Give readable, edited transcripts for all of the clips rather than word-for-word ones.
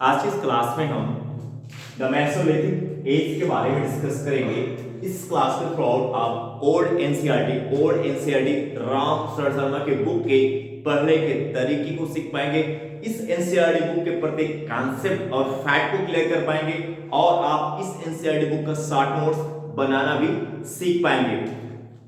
आज की इस क्लास में हम द मेसोलिथिक एज के बारे में डिस्कस करेंगे। इस क्लास के थ्रू आउट आप ओल्ड एनसीईआरटी राम शर्मा के बुक के पढ़ने के तरीके को सीख पाएंगे। इस एनसीईआरटी बुक के प्रत्येक कॉन्सेप्ट और फैक्ट को क्लियर कर पाएंगे और आप इस एनसीईआरटी बुक का शॉर्ट नोट्स बनाना भी सीख पाएंगे।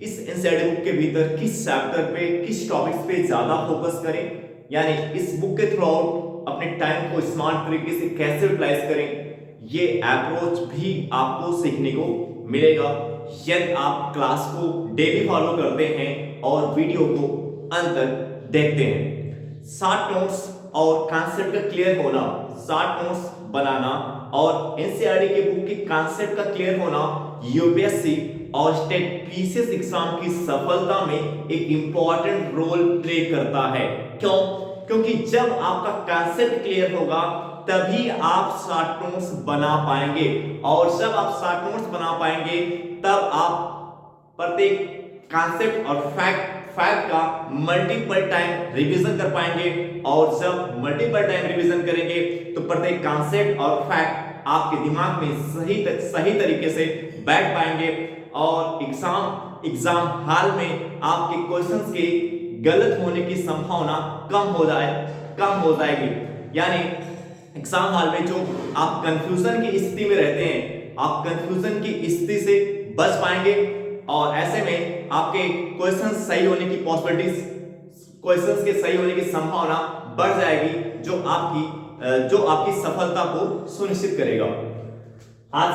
इस एनसीईआरटी बुक के भीतर किस चैप्टर पे किस टॉपिक्स पे ज्यादा फोकस करें, यानी इस बुक के थ्रू आउट अपने टाइम को स्मार्ट तरीके से कैसे यूटिलाइज करें, ये अप्रोच भी आपको सीखने को मिलेगा यदि आप क्लास को डेली फॉलो करते हैं और वीडियो को अंत तक देखते हैं। शॉर्ट नोट्स और कॉन्सेप्ट का क्लियर होना, शॉर्ट नोट्स बनाना और एनसीईआरटी के बुक के कॉन्सेप्ट का क्लियर होना यूपीएससी और स्टेट पीसीएस एग्जाम की सफलता में एक इंपॉर्टेंट रोल प्ले करता है। क्यों? क्योंकि जब आपका कॉन्सेप्ट क्लियर होगा तभी आप शॉर्ट नोट्स बना पाएंगे और जब आप शॉर्ट नोट्स बना पाएंगे तब आप प्रत्येक कॉन्सेप्ट और फैक्ट का मल्टीपल टाइम रिवीजन कर पाएंगे और जब मल्टीपल टाइम रिवीजन करेंगे तो प्रत्येक कॉन्सेप्ट और फैक्ट आपके दिमाग में सही तरीके से बैठ पाएंगे और एग्जाम हॉल में आपके क्वेश्चंस के गलत होने की संभावना कम हो जाएगी। यानी एग्जाम हॉल में जो आप कंफ्यूजन की स्थिति में रहते हैं, आप कंफ्यूजन की स्थिति से बच पाएंगे और ऐसे में आपके क्वेश्चंस सही होने की पॉसिबिलिटीज, क्वेश्चंस के सही होने की संभावना बढ़ जाएगी जो आपकी सफलता को सुनिश्चित करेगा। आज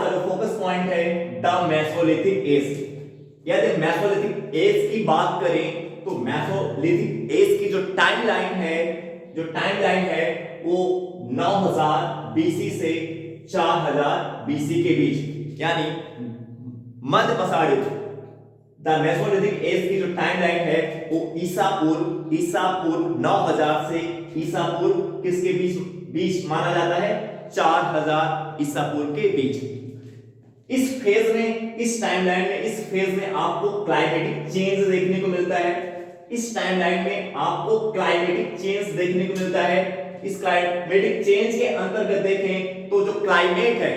का जो फोकस पॉइंट है द मेसोलिथिक एज। यदि मेसोलिथिक एज की बात करें तो मेसोलिथिक एज की जो टाइमलाइन है वो 9000 बीसी से 4000 बीसी के बीच, यानी मध्य पसाड़ी द मेसोलिथिक एज की जो टाइमलाइन है वो ईसा पूर्व 9000 से ईसा पूर्व किसके बीच माना जाता है? 4000 ईसा पूर्व के बीच। इस फेज में, इस टाइमलाइन में, इस फेज में आपको क्लाइमेटिक चेंज देखने को मिलता है। इस टाइमलाइन में आपको क्लाइमेटिक चेंज देखने को मिलता है। इस क्लाइमेटिक चेंज के अंतर्गत देखें तो जो क्लाइमेट है,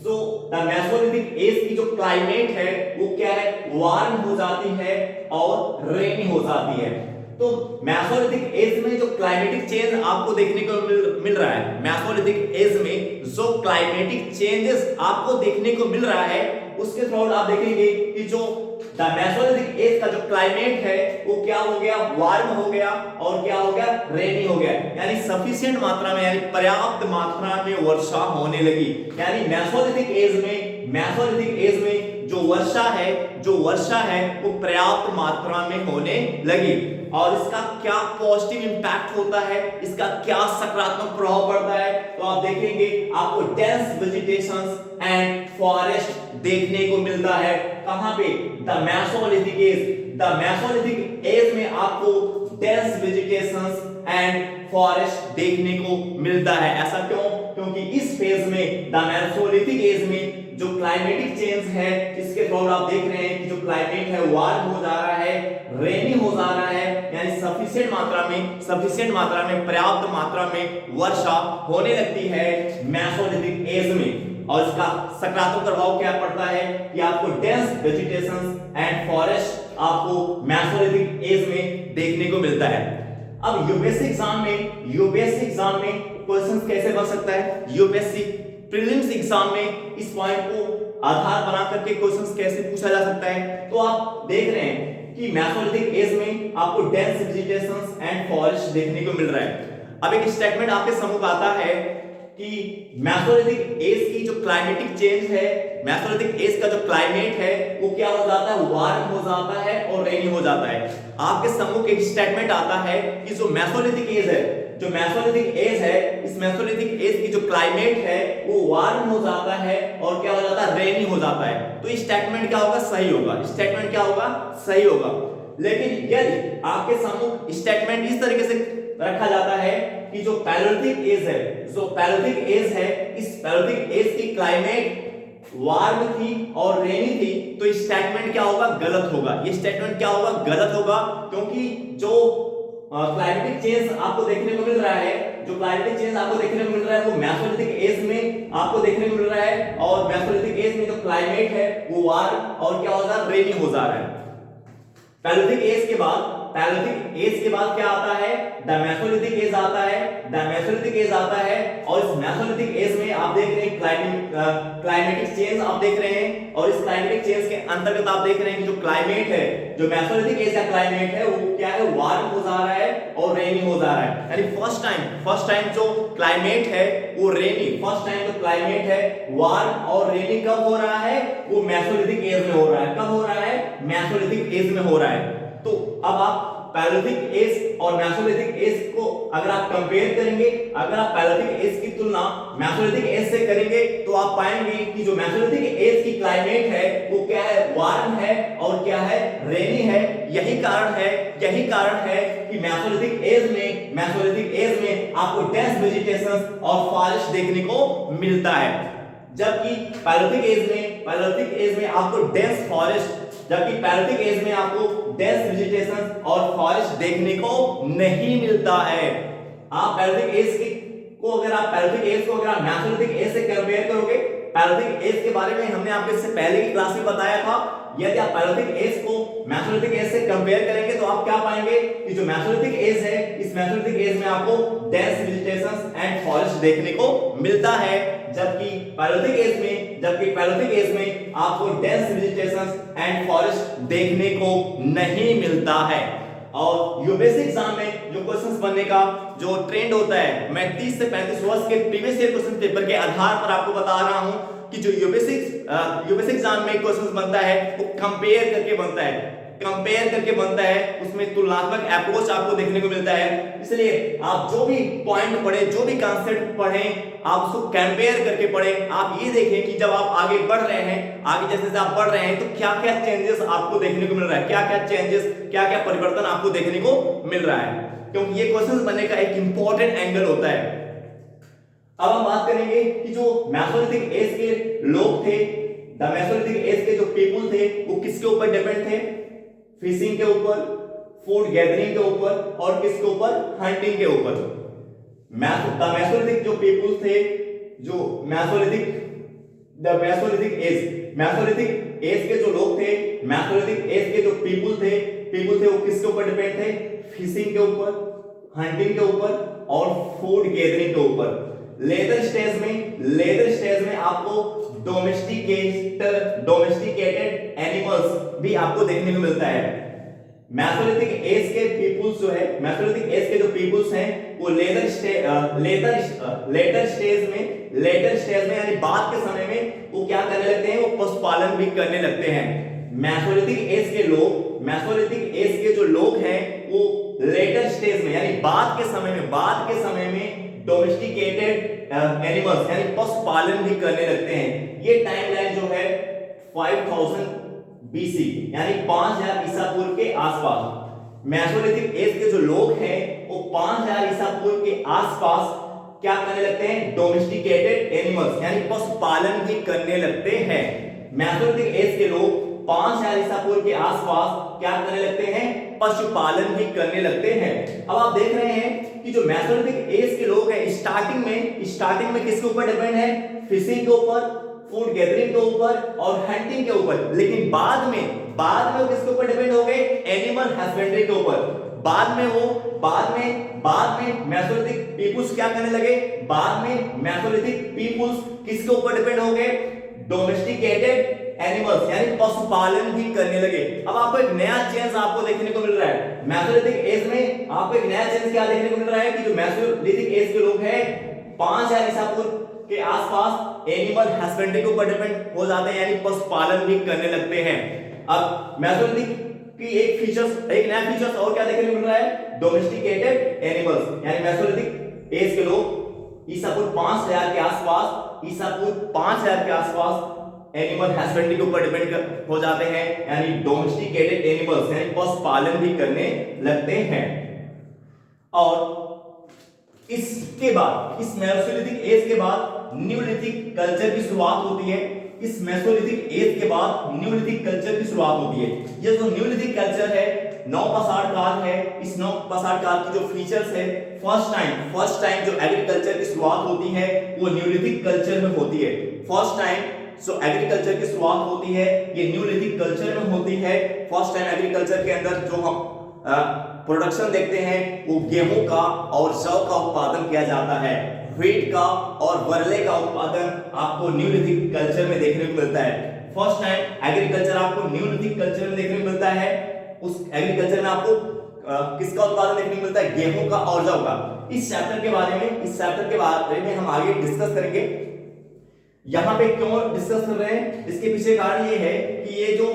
जो द मेसोलिथिक एज की जो क्लाइमेट है वो क्या है? वार्म हो जाती है और रेनी हो जाती है। तो मेसोलिथिक एज में जो क्लाइमेटिक चेंज आपको देखने को मिल रहा है, मेसोलिथिक एज में जो क्लाइमेटिक चेंजेस आपको देखने को मिल रहा है उसके थ्रू आप देखेंगे कि जो द मेसोलिथिक एज का जो क्लाइमेट है वो क्या हो गया? वार्म हो गया और क्या हो गया? रेनी हो गया, यानी सफिशिएंट मात्रा में, यानी पर्याप्त मात्रा में वर्षा होने लगी। यानी मेसोलिथिक एज में जो वर्षा है वो पर्याप्त मात्रा में होने लगी। और इसका क्या पॉजिटिव इंपैक्ट होता है, इसका क्या सकारात्मक प्रभाव पड़ता है, तो आप देखेंगे आपको डेंस वेजिटेशंस एंड फॉरेस्ट देखने को मिलता है। कहां पे? द मेसोलिथिक एज में आपको डेंस वेजिटेशंस एंड फॉरेस्ट देखने को मिलता है। ऐसा क्यों? क्योंकि इस फेज में द मेसोलिथिक एज में जो क्लाइमेटिक चेंज है इसके थ्रू आप देख रहे हैं कि जो क्लाइमेट है वार्म हो जा रहा है, रेनी हो जा रहा है, यानी सफिशिएंट मात्रा में पर्याप्त मात्रा में वर्षा होने लगती है मेसोलिथिक एज में। और इसका सकारात्मक प्रभाव क्या पड़ता है कि आपको डेंस वेजिटेशंस एंड फॉरेस्ट आपको मेसोलिथिक एज में देखने को मिलता है। अब यूपीएससी एग्जाम में क्वेश्चंस कैसे बन सकता है? यूपीएससी प्रीलिम्स एग्जाम में इस पॉइंट को आधार बना करके क्वेश्चंस कैसे पूछा जा सकता है? तो आप देख रहे हैं कि मेसोलिथिक एज में आपको डेंस वेजिटेशंस एंड फॉरेस्ट देखने को मिल रहा है। अब एक स्टेटमेंट आपके सम्मुख आता है कि मेसोलिथिक एज की जो क्लाइमेटिक चेंज है, मेसोलिथिक एज का जो क्लाइमेट है वो क्या हो जाता है? वार्म हो जाता है और रेनी हो जाता है। आपके सम्मुख एक स्टेटमेंट आता है कि जो मेसोलिथिक एज है, इस मेसोलिथिक एज की जो क्लाइमेट है वो वार्म हो जाता है और क्या हो जाता है? रेनी हो जाता है। तो स्टेटमेंट क्या होगा? सही होगा। लेकिन यदि आपके सम्मुख स्टेटमेंट इस तरीके से रखा जाता है कि जो पैलियोलिथिक एज है, इस पैलियोलिथिक एज की क्लाइमेट वार्म थी और रेनी थी, तो स्टेटमेंट क्या होगा? गलत होगा। ये स्टेटमेंट क्या होगा? गलत होगा, क्योंकि जो क्लाइमेटिक चेंज आपको देखने को मिल रहा है, जो क्लाइमेटिक चेंज आपको देखने को मिल रहा है वो मेसोलिथिक एज में आपको देखने को मिल रहा है, और मेसोलिथिक एज में जो क्लाइमेट है वो वार्म और क्या हो जा रहा है, रेनी हो जा रहा है। पैलोलिथिक एज के बाद, पैलोलिथिक एज के बाद क्या आता है, द मेसोलिथिक एज आता है, द मेसोलिथिक एज आता है, और इस मेसोलिथिक एज में आप देख रहे हैं क्लाइमेटिक चेंज आप देख रहे हैं, और इस क्लाइमेटिक चेंज के अंतर्गत आप देख रहे हैं कि जो क्लाइमेट है, जो मेसोलिथिक एज का क्लाइमेट है वो क्या है, वार्म हो जा रहा है और रेनी हो जा रहा है। यानी फर्स्ट टाइम जो क्लाइमेट है वो रेनी, फर्स्ट टाइम जो क्लाइमेट है वार्म और रेनी कब हो रहा है, वो मेसोलिथिक एज में हो रहा है। कब हो रहा है, मेसोलिथिक एज में हो रहा है। तो अब आप पैलोलिथिक एज और मेसोलिथिक एज को अगर आप कंपेयर करेंगे, अगर आप पैलोलिथिक एज की तुलना मेसोलिथिक एज से करेंगे तो आप पाएंगे कि जो मेसोलिथिक एज की क्लाइमेट है वो क्या है, वार्म है और क्या है, रेनी है। यही कारण है कि मेसोलिथिक एज में आपको डेंस वेजिटेशन और फॉरेस्ट देखने को मिलता है, जबकि पैलोलिथिक एज में आपको डेंस फॉरेस्ट, जबकि पैलोलिथिक एज में आपको डेंस वेजिटेशन और फॉरेस्ट देखने को नहीं मिलता है। आप पैलोलिथिक एज को अगर आप मेसोलिथिक एज से कंपेयर करोगे, पैलोलिथिक एज के बारे में हमने आपको इससे पहले की क्लास में बताया था, यदि आप पैलोलिथिक एज को मेसोलिथिक एज से कंपेयर करेंगे तो आप क्या पाएंगे कि जो मेसोलिथिक एज है, इस मेसोलिथिक एज में आपको डेंस वेजिटेशन एंड फॉरेस्ट देखने को मिलता है, जबकि पैलोलिथिक एज में आपको डेंस वेजिटेशन एंड फॉरेस्ट देखने को नहीं मिलता है। और यूपीएससी एग्जाम में जो क्वेश्चंस बनने का जो ट्रेंड होता है, मैं 30 से 35 वर्ष के प्रीवियस ईयर क्वेश्चन पेपर के आधार पर आपको बता रहा हूं कि जो यूपीएससी एग्जाम में क्वेश्चंस बनता है वो कंपेयर करके बनता है, उसमें तुलनात्मक अप्रोच आपको देखने को मिलता है। इसलिए आप जो भी पॉइंट पढ़े, जो भी कांसेप्ट पढ़ें, आप उसको कंपेयर करके पढ़ें। आप ये देखें कि जब आप आगे बढ़ रहे हैं, आगे जैसे आप बढ़ रहे हैं तो क्या क्या चेंजेस आपको देखने को मिल रहा है, क्या क्या परिवर्तन आपको देखने को मिल रहा है, क्योंकि ये क्वेश्चन बनने का एक इंपॉर्टेंट एंगल होता है। अब हम बात करेंगे कि जो मेसोलिथिक एज के लोग थे, द मेसोलिथिक एज के जो पीपल थे वो किसके ऊपर डिपेंड थे, फिशिंग के ऊपर, फूड गैदरिंग के ऊपर, और किसके ऊपर, हंटिंग के ऊपर। द मेसोलिथिक जो पीपल थे, जो मेसोलिथिक एज के जो लोग थे, मेसोलिथिक एज के जो पीपल थे वो किसके ऊपर डिपेंड थे, फिशिंग के ऊपर, हंटिंग के ऊपर और फूड गैदरिंग के ऊपर। लेटर स्टेज में आपको डोमेस्टिकेटेड एनिमल्स भी आपको देखने को मिलता है। मेसोलिथिक एज के पीपल्स जो है, मेसोलिथिक एज के जो पीपल्स हैं वो लेटर स्टेज में यानी बाद के समय में वो क्या करने लगते हैं, वो पशुपालन भी करने लगते हैं। मेसोलिथिक एज के जो लोग हैं वो लेटर स्टेज में यानी बाद के समय में डोमेस्टिकेटेड एनिमल्स यानी पशुपालन भी करने लगते हैं। ये टाइमलाइन जो है 5000 बीसी यानी 5000 ईसा पूर्व के आसपास। मेसोलिथिक एज के जो लोग हैं वो 5000 ईसा पूर्व के आसपास क्या करने लगते हैं, डोमेस्टिकेटेड एनिमल्स यानी पशुपालन भी करने लगते हैं। मेसोलिथिक एज के लोग 5000 ईसा पूर्व के आसपास क्या करने लगते हैं, पशुपालन भी करने लगते हैं। अब आप देख रहे हैं कि जो मेसोलिथिक एज के लोग हैं स्टार्टिंग में किसके ऊपर डिपेंड है, फिशिंग के ऊपर, फूड गैदरिंग के ऊपर और हंटिंग के ऊपर, लेकिन बाद में वो किसके ऊपर डिपेंड हो गए, एनिमल हस्बेंड्री के ऊपर। बाद में मेसोलिथिक पीपल्स क्या करने लगे, बाद में मेसोलिथिक पीपल्स किसके ऊपर डिपेंड हो गए, डोमेस्टिकेटेड एनिमल्स यानी पशुपालन भी करने लगे। अब आपको एक नया चेंज आपको देखने को मिल रहा है मेसोलिथिक एज में, आपको एक नया चेंज क्या देखने को मिल रहा है कि जो मेसोलिथिक एज के लोग हैं 5000 ईसा पूर्व के आसपास एनिमल हस्बेंड्री के ऊपर डिपेंड हो जाते हैं यानी पशुपालन भी करने लगते हैं। अब मेसोलिथिक की एक नया फीचर्स और क्या देखने को मिल रहा है, डोमेस्टिकेटेड एनिमल्स यानी मेसोलिथिक एज के लोग ईसा पूर्व 5000 के आसपास एनिमल हस्बेंड्री के ऊपर डिपेंड हो जाते हैं यानी डोमेस्टिकेटेड एनिमल्स यानी पशुपालन भी करने लगते हैं। और इसके बाद इस मेसोलिथिक एज के बाद न्यूलिथिक कल्चर की शुरुआत होती है। इस मेसोलिथिक एज के बाद न्यूलिथिक कल्चर की शुरुआत होती है। ये जो न्यूलिथिक कल्चर है नौपाषाण काल है, इस नौपाषाण काल की जो फीचर्स है, फर्स्ट टाइम जो एग्रीकल्चर की शुरुआत होती है वो न्यूलिथिक कल्चर में होती है। फर्स्ट टाइम जो एग्रीकल्चर की शुरुआत होती है ये न्यूलिथिक कल्चर में होती है। फर्स्ट टाइम एग्रीकल्चर के अंदर जो हम प्रोडक्शन देखते हैं वो गेहूं का और जौ का उत्पादन किया जाता है। व्हीट का और बरले का उत्पादन आपको न्यूलिथिक कल्चर में देखने को मिलता है। फर्स्ट टाइम एग्रीकल्चर आपको न्यूलिथिक कल्चर में देखने को मिलता है। उस एग्रीकल्चर में आपको किसका उत्पादन देखने को मिलता है? गेहूं का और जौ का। इस चैप्टर के बारे में हम आगे डिस्कस करेंगे। यहां पे क्यों डिस्कस कर रहे हैं, इसके पीछे कारण ये है कि ये जो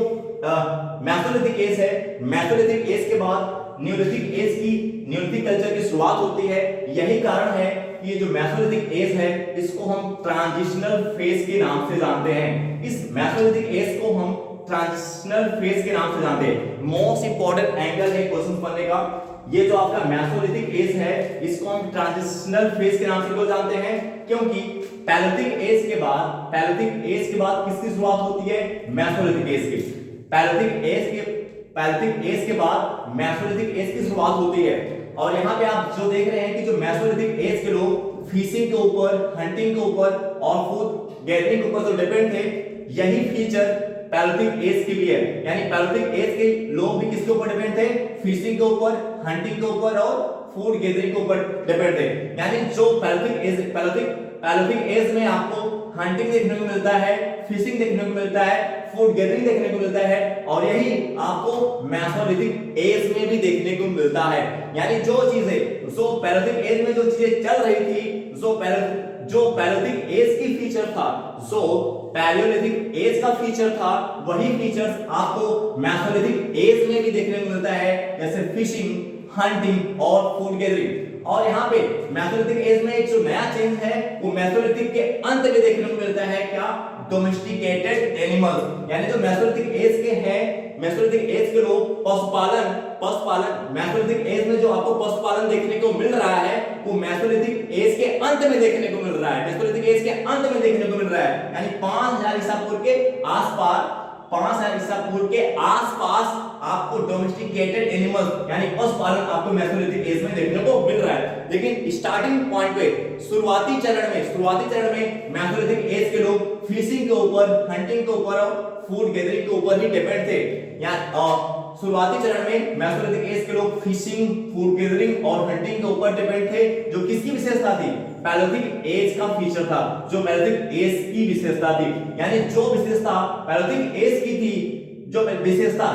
मेसोलिथिक एज है, मेसोलिथिक एज के बाद न्यूलिथिक कल्चर की शुरुआत होती है। यही कारण है कि ये जो मेसोलिथिक एज है इसको हम ट्रांजिशनल फेज के नाम से जानते हैं। इस मेसोलिथिक एज को हम ट्रांजिशनल फेज के नाम से जानते हैं। मोस्ट इंपॉर्टेंट एंगल है क्वेश्चन पढ़ने का, ये जो आपका मेसोलिथिक एज है इसको हम ट्रांजिशनल फेज के नाम से क्यों जानते हैं? क्योंकि पैलेथिक एज के बाद किसकी शुरुआत होती है? मेसोलिथिक एज की। पैलेथिक एज के बाद मेसोलिथिक एज की शुरुआत होती है। और यहाँ पे आप जो देख रहे हैं कि जो मेसोलिथिक एज के लोग फिशिंग के ऊपर, हंटिंग के ऊपर और फूड गैदरिंग के ऊपर जो डिपेंड थे, यही फीचर पैलेथिक एज के भी है। यानी पैलेथिक एज के लोग भी किसके ऊपर डिपेंड थे? फिशिंग के ऊपर, हंटिंग के ऊपर और फूड गैदरिंग के ऊपर डिपेंड थे। यानी जो पैलेथिक एज में आपको हंटिंग देखने को मिलता है, फिशिंग देखने को मिलता है, फूड गैदरिंग देखने को मिलता है, और यही आपको मेसोलिथिक एज में भी देखने को मिलता है। यानी जो पैलेथिक एज में जो चीजें चल रही थी, जो पैलेथिक एज की फीचर था, जो पैलियोलिथिक एज का फीचर था, वही फीचर्स आपको मेसोलिथिक एज में भी देखने को मिलता है, जैसे फिशिंग, हंटिंग और फूड गैदरिंग। और यहाँ पे मेसोलिथिक एज में एक जो नया चेंज है वो मेसोलिथिक के अंत में देखने को मिलता है। क्या? Domesticated animals. यानी जो मेसोलिथिक एज के लोग पशुपालन मेसोलिथिक एज में जो आपको पशुपालन देखने को मिल रहा है वो मेसोलिथिक एज के अंत में देखने को मिल रहा है। मेसोलिथिक एज के अंत में देखने को मिल रहा है। यानी 5000 ईसा पूर्व के आसपास आपको डोमेस्टिकेटेड एनिमल्स यानी पशुपालन आपको मेसोलिथिक एज में देखने को मिल रहा है। लेकिन स्टार्टिंग पॉइंट पे शुरुआती चरण में मेसोलिथिक एज के लोग फिशिंग के ऊपर, हंटिंग के ऊपर और फूड गैदरिंग के ऊपर ही डिपेंड थे। शुरुआती चरण में मेसोलिथिक एज के लोग फिशिंग, फूड गैदरिंग और हंटिंग के ऊपर डिपेंड थे। जो किसकी विशेषता थी? पैलेथिक एज का फीचर था, जो पैलेथिक एज की विशेषता थी। यानी जो विशेषता पैलेथिक एज की थी, जो विशेषता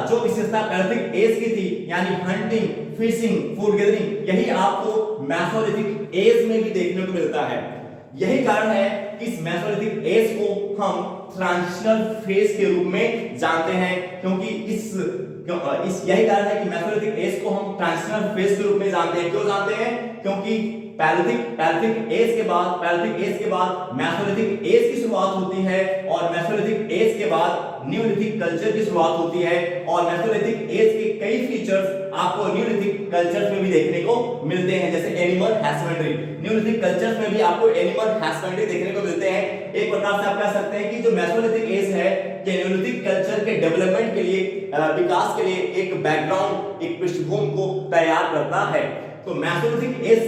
पैलेथिक एज की थी, यानी हंटिंग, फिशिंग, फूड गैदरिंग, यही आपको मेसोलिथिक एज में भी देखने को मिलता है। यही कारण है कि इस मेसोलिथिक एज को हम ट्रांजिशनल फेज के रूप में जानते हैं। क्योंकि यही कारण है कि मेसोलिथिक एज को हम ट्रांजिशनल फेज के रूप में जानते हैं। क्यों जानते हैं? क्योंकि पैलेथिक एज के बाद मेसोलिथिक एज की शुरुआत होती है, और मेसोलिथिक एज के बाद न्यूलिथिक कल्चर की शुरुआत होती है, और मेसोलिथिक एज के कई फीचर्स आपको न्यूलिथिक कल्चर में भी देखने को मिलते हैं, जैसे एनिमल हस्बेंड्री। न्यूलिथिक कल्चर में भी आपको एनिमल हस्बेंड्री देखने को मिलते हैं। एक प्रकार से आप कह सकते हैं कि जो मेसोलिथिक एज है ये न्यूलिथिक कल्चर के डेवलपमेंट के लिए, विकास के लिए एक बैकग्राउंड, एक पृष्ठभूमि को तैयार करता है। तो मेसोलिथिक एज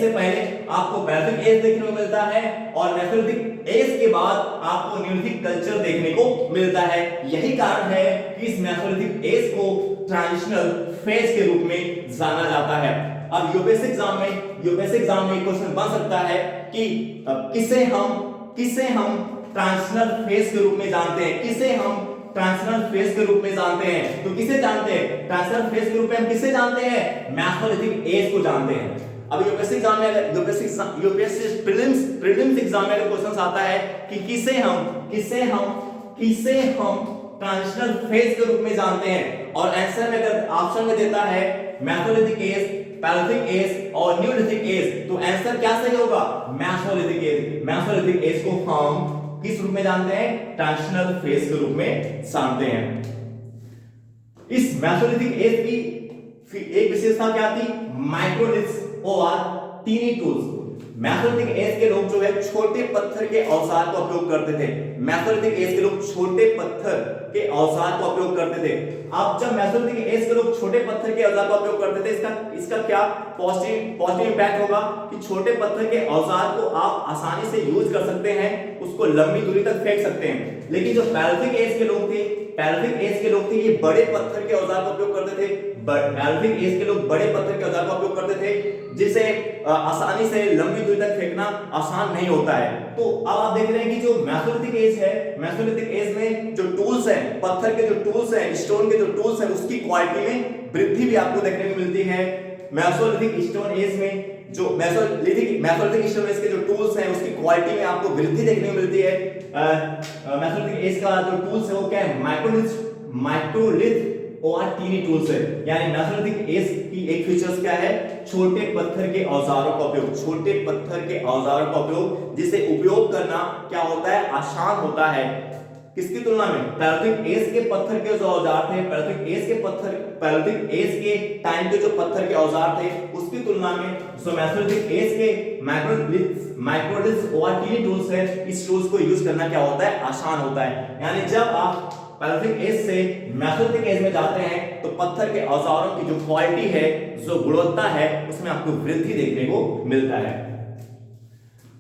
से पहले आपको पैलेथिक एज देखने को मिलता है, और मेसोलिथिक एज के बाद आपको न्यूलिथिक कल्चर देखने को मिलता है। यही कारण है कि इस मेसोलिथिक एज को ट्रांजिशनल फेज के रूप में जाना जाता है। अब यूपीएससी एग्जाम में क्वेश्चन बन सकता है कि किसे हम ट्रांजिशनल फेज के रूप में जानते हैं, ट्रांजिशनल फेज के रूप में जानते हैं। तो किसे जानते हैं? ट्रांजिशनल फेज के रूप में हम किसे जानते हैं? मेसोलिथिक एज को जानते हैं। अब यूपीएससी एग्जाम में यूपीएससी प्रीलिम्स एग्जाम में अगर क्वेश्चन आता है कि किसे हम ट्रांजिशनल फेज के रूप में जानते हैं, और आंसर में अगर ऑप्शन में देता है मेसोलिथिक एज, पैलेथिक एज और न्यूलिथिक एज, तो आंसर क्या सही होगा? मेसोलिथिक एज को हम किस रूप में जानते हैं? ट्रांजिशनल फेज के रूप में जानते हैं। इस मेसोलिथिक एज की एक विशेषता क्या थी? माइक्रोलिथ्स और टीनी टूल्स। मेसोलिथिक एज के लोग जो है छोटे पत्थर के औजार का उपयोग करते थे। मेसोलिथिक एज के लोग छोटे पत्थर के औजार का उपयोग करते थे। अब जब मेसोलिथिक एज के लोग छोटे पत्थर के औजार का उपयोग करते थे, इसका क्या पॉजिटिव इंपैक्ट होगा कि छोटे पत्थर के औजार को आप आसानी से यूज कर सकते हैं, उसको लंबी दूरी तक फेंक सकते हैं। लेकिन जो पैलेथिक एज के लोग थे ये बड़े पत्थर के औजार का उपयोग करते थे। पैलेथिक एज के लोग बड़े पत्थर के औजार का उपयोग करते थे, जिसे आसानी से लंबी दूरी तक फेंकना आसान नहीं होता है। तो अब आप देख रहे हैं कि जो मेसोलिथिक एज है, मेसोलिथिक एज में जो टूल्स हैं, पत्थर के जो टूल्स हैं, स्टोन के जो टूल्स हैं, उसकी क्वालिटी में वृद्धि भी आपको देखने को मिलती है। मेसोलिथिक स्टोन एज में जो मेसोलिथिक स्टोन एज के जो टूल्स हैं, उसकी क्वालिटी में आपको वृद्धि देखने को मिलती है। मेसोलिथिक एज का जो टूल्स है वो क्या है, माइक्रोलिथ और टीनी टूल्स है। यानी मेसोलिथिक एज की एक फीचर्स क्या है, छोटे पत्थर के औजारों का उपयोग, छोटे पत्थर के औजारों का उपयोग, जिसे उपयोग करना क्या होता है, आसान होता है। किसकी तुलना में, पैलेथिक एज के पत्थर के जो औजार थे, पैलेथिक एज के टाइम के जो पत्थर के औजार थे, उसकी तुलना में जो मेसोलिथिक एज के माइक्रोलिथ्स और टीनी टूल्स है, इस टूल्स को यूज करना क्या होता है, आसान होता है। यानी जब आप पैलेथिक एज से मेसोलिथिक एज में जाते हैं तो पत्थर के औजारों की जो क्वालिटी है, जो गुणवत्ता है, उसमें आपको वृद्धि देखने को मिलता है।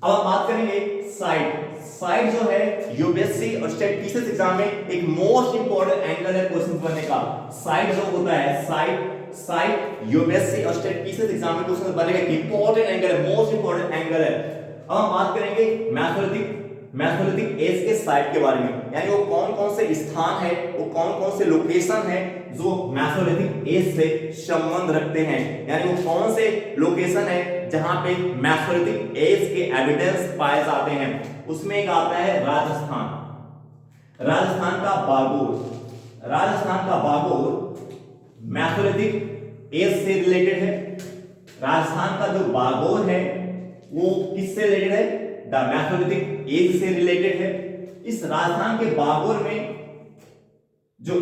अब हम बात करेंगे साइड जो है यूपीएससी और स्टेट पीसीएस एग्जाम में एक मोस्ट इंपोर्टेंट एंगल है क्वेश्चन बनने का। साइड जो होता है, साइड यूपीएससी और स्टेट पीसीएस एग्जाम में क्वेश्चन बनने का इंपोर्टेंट एंगल है, मोस्ट इंपोर्टेंट एंगल है। अब हम बात करेंगे मेसोलिथिक एज के साइट के बारे में, यानी वो कौन कौन से स्थान है, वो कौन कौन से लोकेशन है जो मेसोलिथिक एज से संबंध रखते हैं, यानी वो कौन से लोकेशन है जहां पे मेसोलिथिक एज के एविडेंस पाए जाते हैं। उसमें एक आता है राजस्थान का बागोर मेसोलिथिक एज से रिलेटेड है। राजस्थान का जो बागोर है वो किससे रिलेटेड है, द मेसोलिथिक एज से रिलेटेड है। इस राजस्थान के बागोर में जो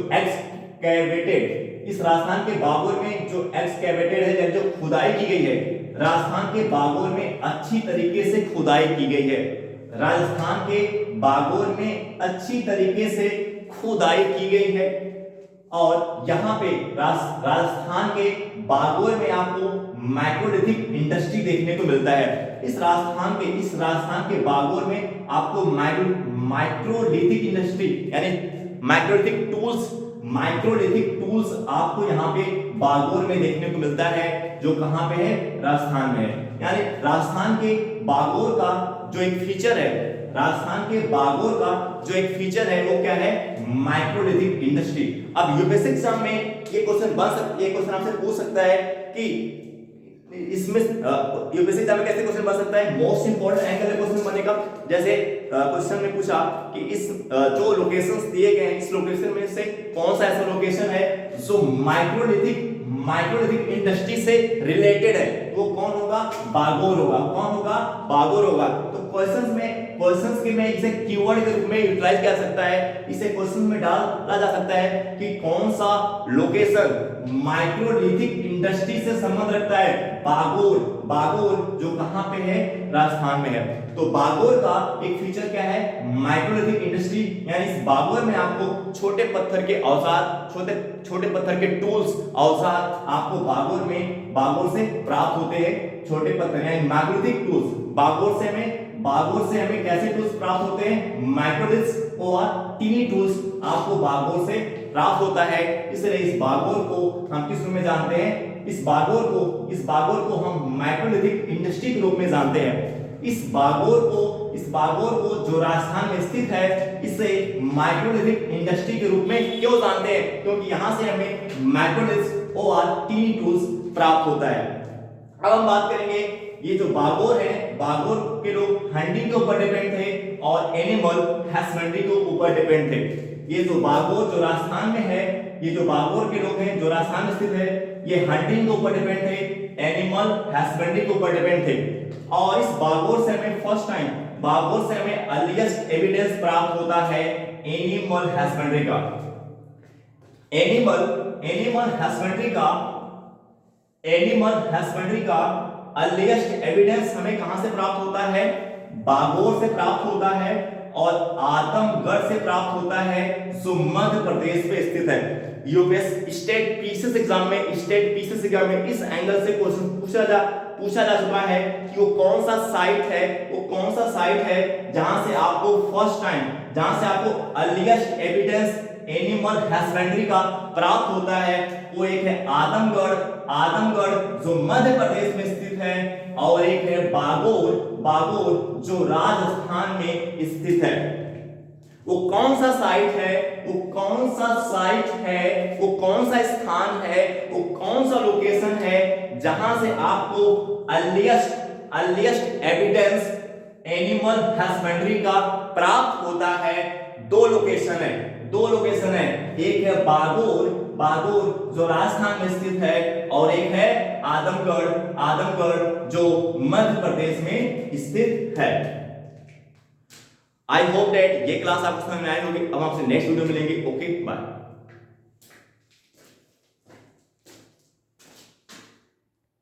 एक्सकैवेटेड है, यानी जो खुदाई की गई है, राजस्थान के बागोर में अच्छी तरीके से खुदाई की गई है। राजस्थान के बागोर में अच्छी तरीके से खुदाई की गई है और यहाँ पे राजस्थान के बागोर में आपको माइक्रोलिथिक इंडस्ट्री देखने को मिलता है। इस राजस्थान के बागोर में आपको माइक्रोलिथिक इंडस्ट्री यानी माइक्रोलिथिक टूल्स आपको यहाँ पे बागोर में देखने को मिलता है, जो कहाँ पे है, राजस्थान में है। यानी राजस्थान के बागोर का जो एक फीचर है वो क्या है, माइक्रोलिथिक इंडस्ट्री। अब यूपीएससी एग्जाम में ये क्वेश्चन आपसे पूछ सकता है कि इसमें यूपीएससी एग्जाम में कैसे क्वेश्चन बन सकता है, मोस्ट इंपोर्टेंट एंगल है क्वेश्चन बनने का। जैसे क्वेश्चन में पूछा कि इस जो लोकेशंस दिए गए हैं, इस लोकेशन में से कौन सा ऐसा लोकेशन है जो माइक्रोलिथिक इंडस्ट्री से रिलेटेड है, वो कौन होगा, बागोर होगा। तो क्वेश्चंस के में इसे कीवर्ड के रूप में यूटिलाइज किया जा सकता है, इसे क्वेश्चन में डाला जा सकता है कि कौन सा लोकेशन माइक्रोलिथिक इंडस्ट्री से संबंध रखता है, बागोर जो कहां पे है, राजस्थान में है। तो बागोर का एक फीचर क्या है, माइक्रोलिथिक इंडस्ट्री, यानी इस बागोर में आपको छोटे पत्थर के औजार, छोटे पत्थर के टूल्स, औजार आपको बागोर से प्राप्त होते हैं। छोटे पत्थर यानी माइक्रोलिथिक टूल्स, बागोर से हमें कैसे टूल्स प्राप्त होते हैं, माइक्रोलिथ्स और टीनी टूल्स आपको बागोर से प्राप्त होता है। इसलिए इस बागोर को हम किस रूप में जानते हैं, इस बागोर को हम माइक्रोलिथिक इंडस्ट्री के रूप में जानते हैं। इस बागोर को जो राजस्थान में स्थित है, इसे माइक्रोलिथिक इंडस्ट्री के रूप में क्यों जानते हैं, क्योंकि यहां से हमें माइक्रोलिथ्स और टीनी टूल्स प्राप्त होता है। अब हम बात करेंगे, ये जो बागोर है, बागोर के लोग हंटिंग के ऊपर डिपेंड थे और एनिमल हस्बेंड्री के ऊपर डिपेंड थे। ये जो बागोर जो राजस्थान में है, ये जो बागोर के लोग हैं जो राजस्थान में स्थित है, ये हंटिंग के ऊपर डिपेंड थे, एनिमल हस्बेंड्री के ऊपर डिपेंड थे। और इस बागोर से हमें अर्लीस्ट एविडेंस प्राप्त होता है एनिमल हस्बेंड्री का। एनिमल हस्बेंड्री का अर्लीस्ट एविडेंस हमें कहां से प्राप्त होता है, बागोर से प्राप्त होता है। और आदमगढ़ से प्राप्त होता है जो मध्य प्रदेश में स्थित है। यूपीएससी स्टेट पीसीएस एग्जाम में इस एंगल से क्वेश्चन पूछा जा चुका है कि वो कौन सा साइट है जहां से आपको अर्लीस्ट एविडेंस एनिमल हस्बेंड्री का प्राप्त होता है। वो एक है आदमगढ़ जो मध्य प्रदेश में स्थित है, और एक है बागोर जो राजस्थान में स्थित है। वो कौन सा साइट है, वो कौन सा स्थान है, वो कौन सा लोकेशन है जहां से आपको अर्लीस्ट एविडेंस एनिमल हस्बेंड्री का प्राप्त होता है। दो लोकेशन है, एक है बागोर जो राजस्थान में स्थित है, और एक है आदमगढ़ जो मध्य प्रदेश में स्थित है। आई होप दैट ये क्लास आपको समझ में आई होगी। अब आपसे नेक्स्ट वीडियो मिलेंगे। Okay bye.